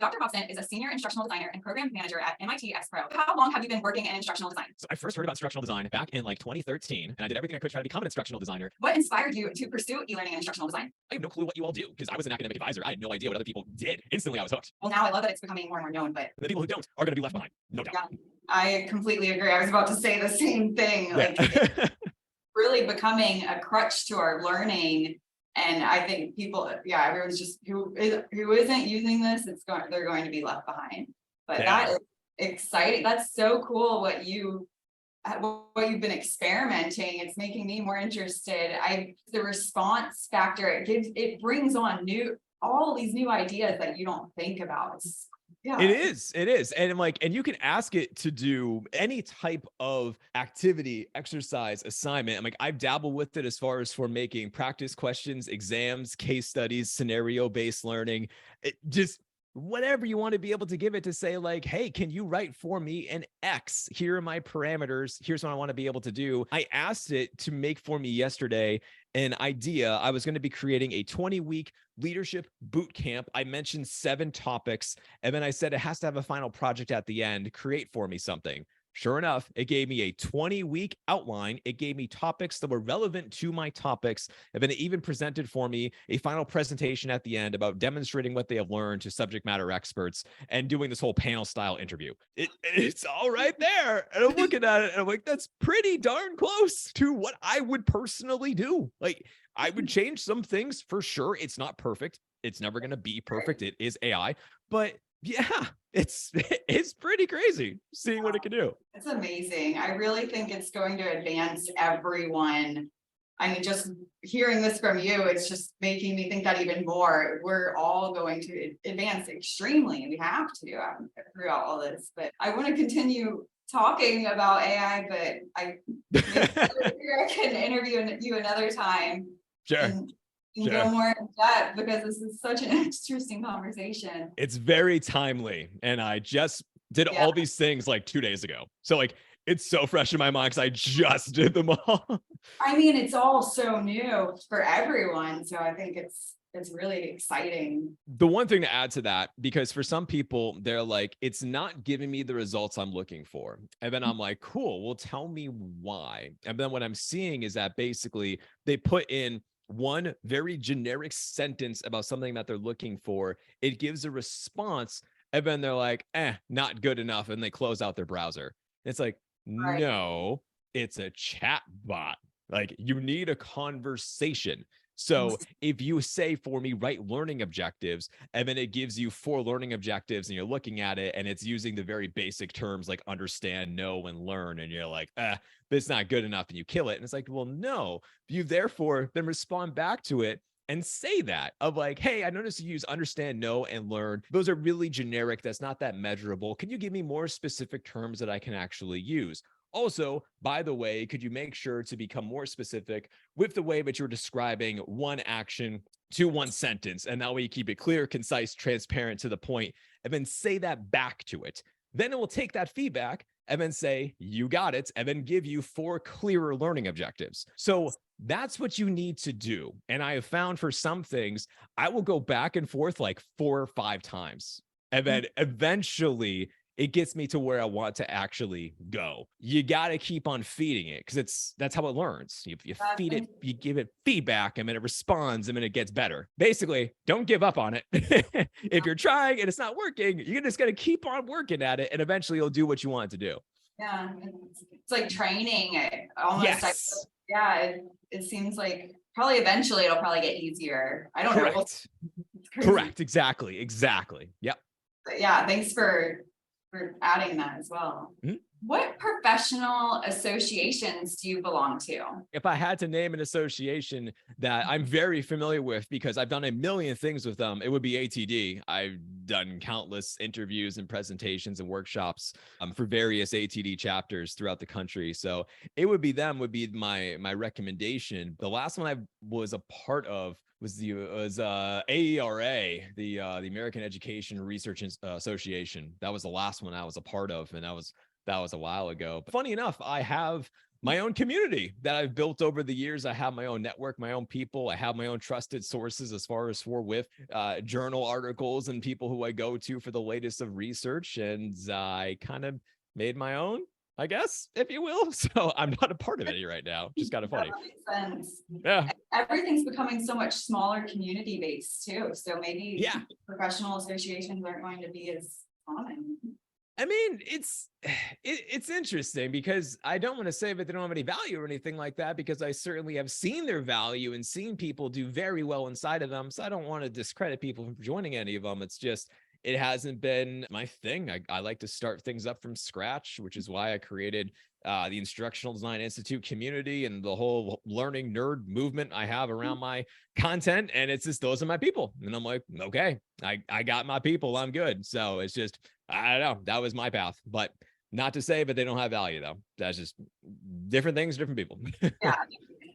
Dr. Hobson is a senior instructional designer and program manager at MIT X-Pro. How long have you been working in instructional design? So I first heard about instructional design back in like 2013, and I did everything I could to try to become an instructional designer. What inspired you to pursue e-learning and instructional design? I have no clue what you all do because I was an academic advisor. I had no idea what other people did. Instantly, I was hooked. Well, now I love that it's becoming more and more known, but The people who don't are going to be left behind, no doubt. yeah, I completely agree. I was about to say the same thing. Like, it's really becoming a crutch to our learning. And I think people, everyone's just who isn't using this, they're going to be left behind. But that is exciting. That's so cool what you've been experimenting. It's making me more interested. The response factor it brings on all these new ideas that you don't think about. It is. And I'm like, and you can ask it to do any type of activity, exercise, assignment. I'm like, I've dabbled with it as far as for making practice questions, exams, case studies, scenario-based learning. Just whatever you want to be able to give it to say like, hey, can you write for me an X? Here are my parameters. Here's what I want to be able to do. I asked it to make for me yesterday an idea. I was going to be creating a 20-week leadership boot camp. I mentioned 7 topics, and then I said it has to have a final project at the end. Create for me something. Sure enough, it gave me a 20-week outline. It gave me topics that were relevant to my topics. And then it even presented for me a final presentation at the end about demonstrating what they have learned to subject matter experts and doing this whole panel style interview. It's all right there. And I'm looking at it and I'm like, that's pretty darn close to what I would personally do. Like, I would change some things for sure. It's not perfect. It's never going to be perfect. It is AI, but yeah, it's pretty crazy seeing what it can do. It's amazing. I really think it's going to advance everyone. I mean, just hearing this from you, it's just making me think that even more. We're all going to advance extremely, and we have to throughout all this. But I want to continue talking about AI, but I can interview you another time. Sure. And go more in depth because this is such an interesting conversation. It's very timely. And I just did all these things like 2 days ago. So like, it's so fresh in my mind because I just did them all. I mean, it's all so new for everyone. So I think it's really exciting. The one thing to add to that, because for some people, they're like, it's not giving me the results I'm looking for. And then I'm like, cool, well, tell me why. And then what I'm seeing is that basically they put in one very generic sentence about something that they're looking for. It gives a response, and then they're like, not good enough. And they close out their browser. It's like, no, it's a chat bot. Like, you need a conversation. So if you say for me, write learning objectives, and then it gives you 4 learning objectives and you're looking at it and it's using the very basic terms like understand, know, and learn. And you're like, but it's not good enough, and you kill it. And it's like, well, no, you therefore then respond back to it and say that of like, hey, I noticed you use understand, know, and learn. Those are really generic. That's not that measurable. Can you give me more specific terms that I can actually use? Also, by the way, could you make sure to become more specific with the way that you're describing one action to one sentence? And that way you keep it clear, concise, transparent, to the point, and then say that back to it. Then it will take that feedback and then say, you got it, and then give you 4 clearer learning objectives. So that's what you need to do. And I have found for some things, I will go back and forth like 4 or 5 times. And then eventually it gets me to where I want to actually go. You got to keep on feeding it because that's how it learns. You feed it, you give it feedback, and then it responds, and then it gets better. Basically, don't give up on it. If you're trying and it's not working, you're just going to keep on working at it, and eventually you'll do what you want it to do. Yeah, it's like training it almost. Yes. It seems like probably eventually it'll probably get easier. I don't know. Correct. Exactly. Yep. But yeah, thanks for adding that as well. Mm-hmm. What professional associations do you belong to? If I had to name an association that I'm very familiar with because I've done a million things with them, it would be ATD. I've done countless interviews and presentations and workshops for various ATD chapters throughout the country. So it would be them, would be my recommendation. The last one I was a part of was AERA, the American Education Research Association. That was the last one I was a part of, and that was a while ago. But funny enough, I have my own community that I've built over the years. I have my own network, my own people. I have my own trusted sources as far as for with journal articles and people who I go to for the latest of research. And I kind of made my own, I guess, if you will. So I'm not a part of any right now. Just kind of funny. That makes sense. Yeah. Everything's becoming so much smaller community based too. So maybe Yeah. professional associations aren't going to be as common. I mean, it's interesting because I don't want to say that they don't have any value or anything like that, because I certainly have seen their value and seen people do very well inside of them. So I don't want to discredit people from joining any of them. It's just, it hasn't been my thing. I like to start things up from scratch, which is why I created the Instructional Design Institute community and the whole learning nerd movement I have around my content. And it's just, those are my people. And I'm like, okay, I got my people. I'm good. So it's just, I don't know. That was my path, but not to say, but they don't have value though. That's just different things, different people. Yeah.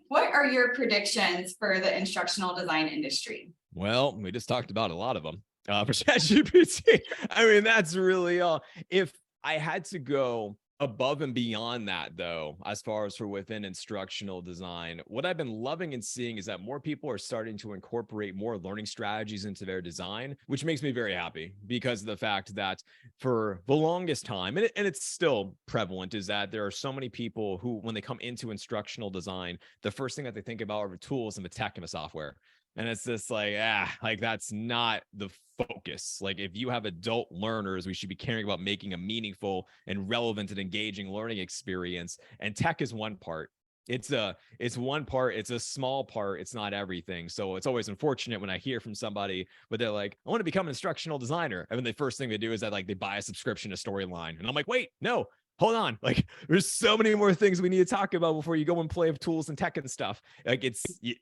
What are your predictions for the instructional design industry? Well, we just talked about a lot of them for ChatGPT. I mean, that's really all. If I had to go above and beyond that, though, as far as for within instructional design, what I've been loving and seeing is that more people are starting to incorporate more learning strategies into their design, which makes me very happy because of the fact that for the longest time, and it's still prevalent, is that there are so many people who, when they come into instructional design, the first thing that they think about are the tools and the tech and the software. And it's just like, like that's not the focus. Like if you have adult learners, we should be caring about making a meaningful and relevant and engaging learning experience. And tech is one part. It's one part. It's a small part. It's not everything. So it's always unfortunate when I hear from somebody, but they're like, I want to become an instructional designer. And then the first thing they do is that like they buy a subscription to Storyline. And I'm like, wait, no, hold on. Like there's so many more things we need to talk about before you go and play with tools and tech and stuff. Like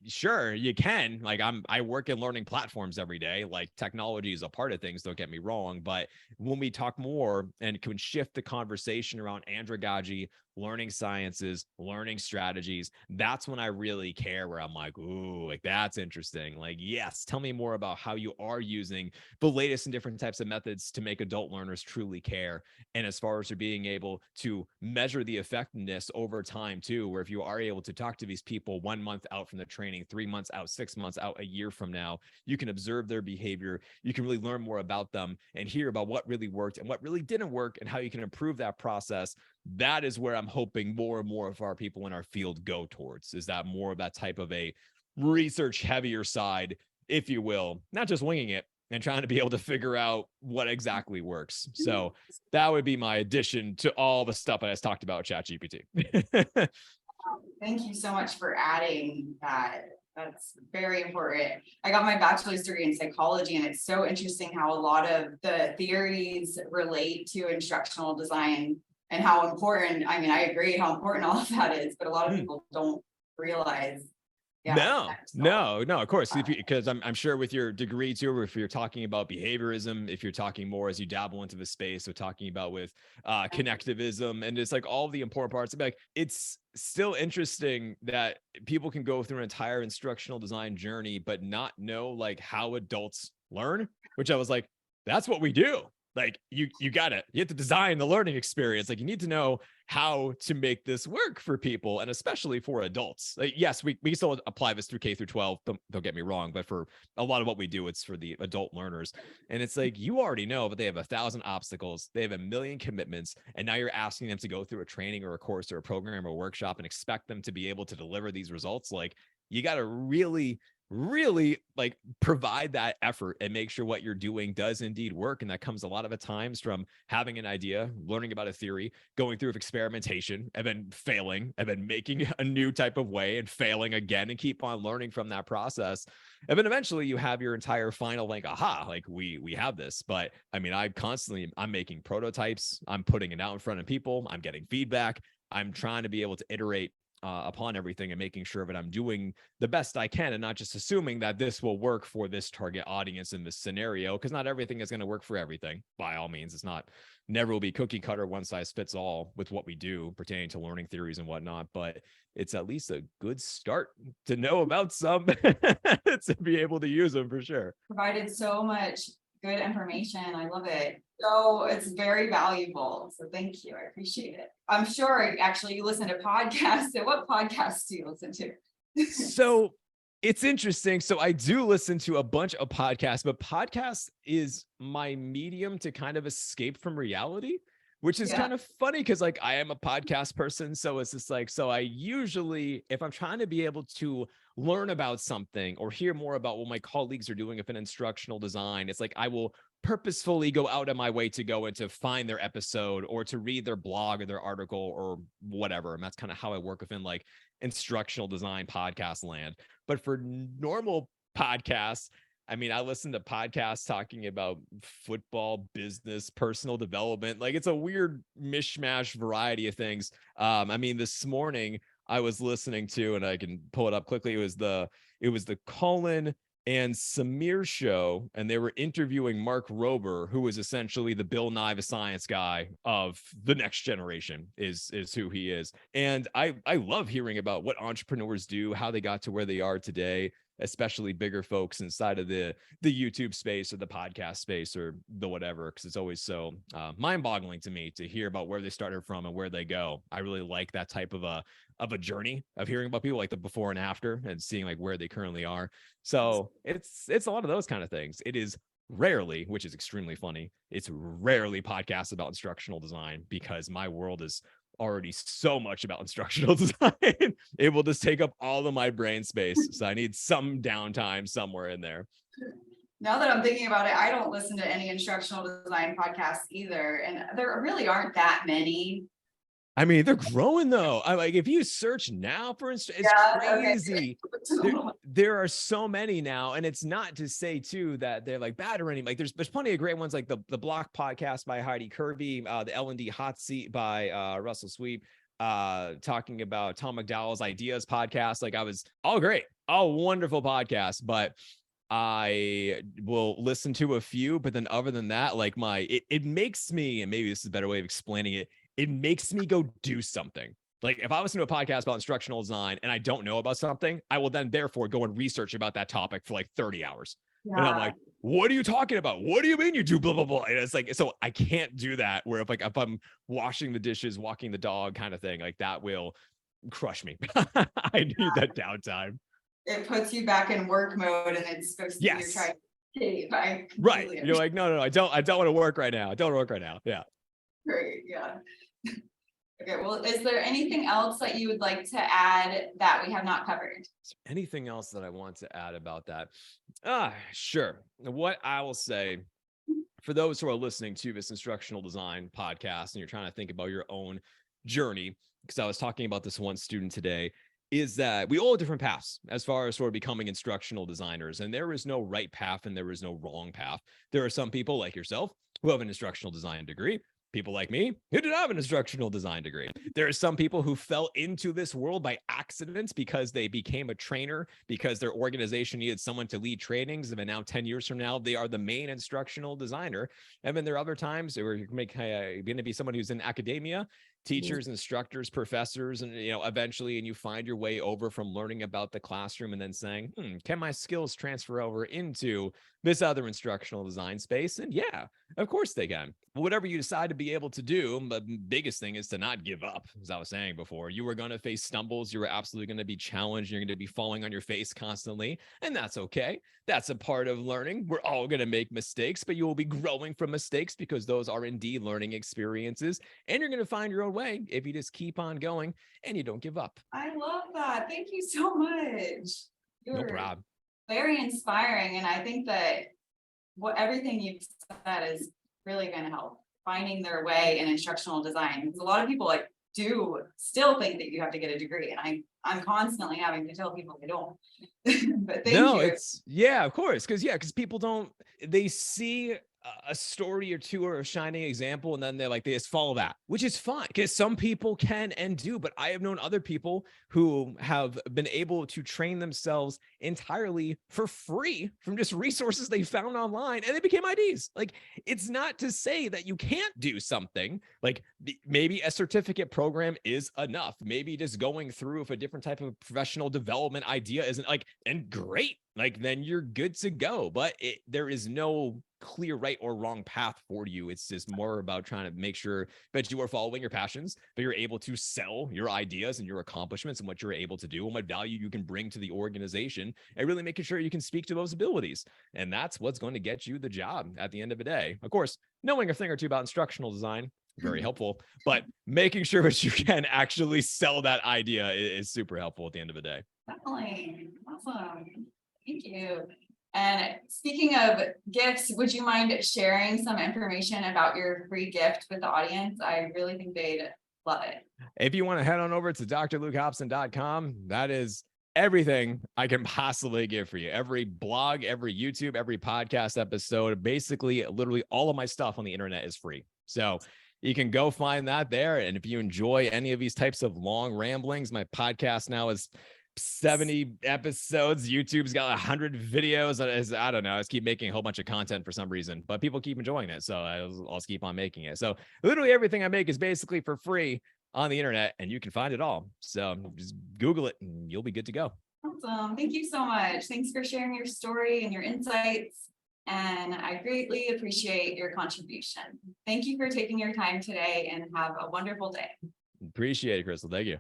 sure you can, like I work in learning platforms every day. Like technology is a part of things, don't get me wrong. But when we talk more and can shift the conversation around andragogy, learning sciences, learning strategies, that's when I really care, where I'm like, ooh, like that's interesting. Like, yes, tell me more about how you are using the latest and different types of methods to make adult learners truly care. And as far as you're being able to measure the effectiveness over time too, where if you are able to talk to these people 1 month out from the training, 3 months out, 6 months out, a year from now, you can observe their behavior. You can really learn more about them and hear about what really worked and what really didn't work and how you can improve that process. That is where I'm hoping more and more of our people in our field go towards, is that more of that type of a research heavier side, if you will, not just winging it and trying to be able to figure out what exactly works. So that would be my addition to all the stuff I just talked about ChatGPT. Thank you so much for adding that. That's very important. I got my bachelor's degree in psychology, and it's so interesting how a lot of the theories relate to instructional design and how important, I mean, I agree how important all of that is, but a lot of people don't realize. Yeah, no, of course, because I'm sure with your degree too, or if you're talking about behaviorism, if you're talking more as you dabble into the space, so talking about with connectivism, and it's like all the important parts. Like it's still interesting that people can go through an entire instructional design journey, but not know like how adults learn, which I was like, that's what we do. Like you have to design the learning experience. Like you need to know how to make this work for people, and especially for adults. Like, yes, we still apply this through K through 12. Don't get me wrong, but for a lot of what we do, it's for the adult learners. And it's like, you already know, but they have 1,000 obstacles. They have 1,000,000 commitments. And now you're asking them to go through a training or a course or a program or a workshop and expect them to be able to deliver these results. Like you got to really like provide that effort and make sure what you're doing does indeed work. And that comes a lot of the times from having an idea, learning about a theory, going through experimentation, and then failing, and then making a new type of way and failing again, and keep on learning from that process. And then eventually you have your entire final, like, aha, like we have this. But I mean, I'm making prototypes, I'm putting it out in front of people, I'm getting feedback, I'm trying to be able to iterate upon everything and making sure that I'm doing the best I can, and not just assuming that this will work for this target audience in this scenario, because not everything is going to work for everything. By all means, it's not, never will be cookie cutter, one size fits all with what we do pertaining to learning theories and whatnot, but it's at least a good start to know about some to be able to use them for sure. Provided so much good information. I love it. So it's very valuable. So thank you. I appreciate it. I'm sure actually you listen to podcasts. So what podcasts do you listen to? So it's interesting. So I do listen to a bunch of podcasts, but podcast is my medium to kind of escape from reality, which is Yeah. kind of funny because like I am a podcast person. So it's just like, so I usually, if I'm trying to be able to learn about something or hear more about what my colleagues are doing if in instructional design, it's like I will purposefully go out of my way to go and to find their episode or to read their blog or their article or whatever. And that's kind of how I work within like instructional design podcast land. But for normal podcasts, I mean, I listen to podcasts talking about football, business, personal development. Like it's a weird mishmash variety of things. I mean, this morning I was listening to, and I can pull it up quickly. It was the Colin and Samir show, and they were interviewing Mark Rober, who is essentially the Bill Nye the Science Guy of the next generation, is who he is. And I love hearing about what entrepreneurs do, how they got to where they are today, especially bigger folks inside of the YouTube space or the podcast space or the whatever, because it's always so mind-boggling to me to hear about where they started from and where they go. I really like that type of a journey of hearing about people, like the before and after, and seeing like where they currently are. So it's a lot of those kind of things. It is rarely, which is extremely funny, it's rarely podcasts about instructional design because my world is already so much about instructional design. It will just take up all of my brain space. So I need some downtime somewhere in there. Now that I'm thinking about it, I don't listen to any instructional design podcasts either. And there really aren't that many. I mean, they're growing though. I like if you search now for it's crazy. Okay. There are so many now, and it's not to say too that they're like bad or anything. Like there's plenty of great ones, like the Block podcast by Heidi Kirby, the L&D Hot Seat by Russell Sweep, talking about Tom McDowell's Ideas podcast. Like I was all great, all wonderful podcasts, but I will listen to a few, but then other than that, like it makes me, and maybe this is a better way of explaining it, it makes me go do something. Like if I listen to a podcast about instructional design and I don't know about something, I will then therefore go and research about that topic for like 30 hours. Yeah. And I'm like, what are you talking about? What do you mean you do blah, blah, blah? And it's like, so I can't do that where if I'm washing the dishes, walking the dog kind of thing, like that will crush me. I need that downtime. It puts you back in work mode and it's supposed to be your try. Right. You're like, no, I don't want to work right now. I don't want to work right now. Yeah. Great. Yeah. Okay. Well, is there anything else that you would like to add that we have not covered? Anything else that I want to add about that? Sure. What I will say for those who are listening to this instructional design podcast and you're trying to think about your own journey, because I was talking about this one student today, is that we all have different paths as far as sort of becoming instructional designers. And there is no right path and there is no wrong path. There are some people like yourself who have an instructional design degree, people like me who do not have an instructional design degree. There are some people who fell into this world by accident because they became a trainer, because their organization needed someone to lead trainings. And now 10 years from now, they are the main instructional designer. And then there are other times where you're going to be someone who's in academia, teachers, instructors, professors, and eventually, and you find your way over from learning about the classroom and then saying, can my skills transfer over into this other instructional design space? And yeah, of course they can. Whatever you decide to be able to do, the biggest thing is to not give up. As I was saying before, you are going to face stumbles. You are absolutely going to be challenged. You're going to be falling on your face constantly, and that's okay. That's a part of learning. We're all going to make mistakes, but you will be growing from mistakes because those are indeed learning experiences, and you're going to find your own way if you just keep on going and you don't give up. I love that. Thank you so much. No problem. Very inspiring, and I think that everything you've said is really going to help finding their way in instructional design. Because a lot of people do still think that you have to get a degree, and I'm constantly having to tell people they don't. But thank you. Of course, because people they see a story or two or a shining example, and then they just follow that, which is fine because some people can and do. But I have known other people who have been able to train themselves entirely for free from just resources they found online, and they became IDs. Like, it's not to say that you can't do something. Like, maybe a certificate program is enough. Maybe just going through with a different type of professional development idea isn't and great. Then you're good to go. But there is no clear right or wrong path for you. It's just more about trying to make sure that you are following your passions, but you're able to sell your ideas and your accomplishments and what you're able to do and what value you can bring to the organization, and really making sure you can speak to those abilities. And that's what's going to get you the job at the end of the day. Of course, knowing a thing or two about instructional design, very helpful, but making sure that you can actually sell that idea is super helpful at the end of the day. Definitely. Awesome. Thank you. And speaking of gifts, would you mind sharing some information about your free gift with the audience? I really think they'd love it. If you want to head on over to drlukehobson.com, that is everything I can possibly give for you. Every blog, every YouTube, every podcast episode, basically literally all of my stuff on the internet is free. So you can go find that there. And if you enjoy any of these types of long ramblings, my podcast now is 70 episodes. YouTube's got 100 videos. I don't know. I just keep making a whole bunch of content for some reason, but people keep enjoying it. So I'll just keep on making it. So literally everything I make is basically for free on the internet, and you can find it all. So just Google it and you'll be good to go. Awesome. Thank you so much. Thanks for sharing your story and your insights. And I greatly appreciate your contribution. Thank you for taking your time today, and have a wonderful day. Appreciate it, Crystal. Thank you.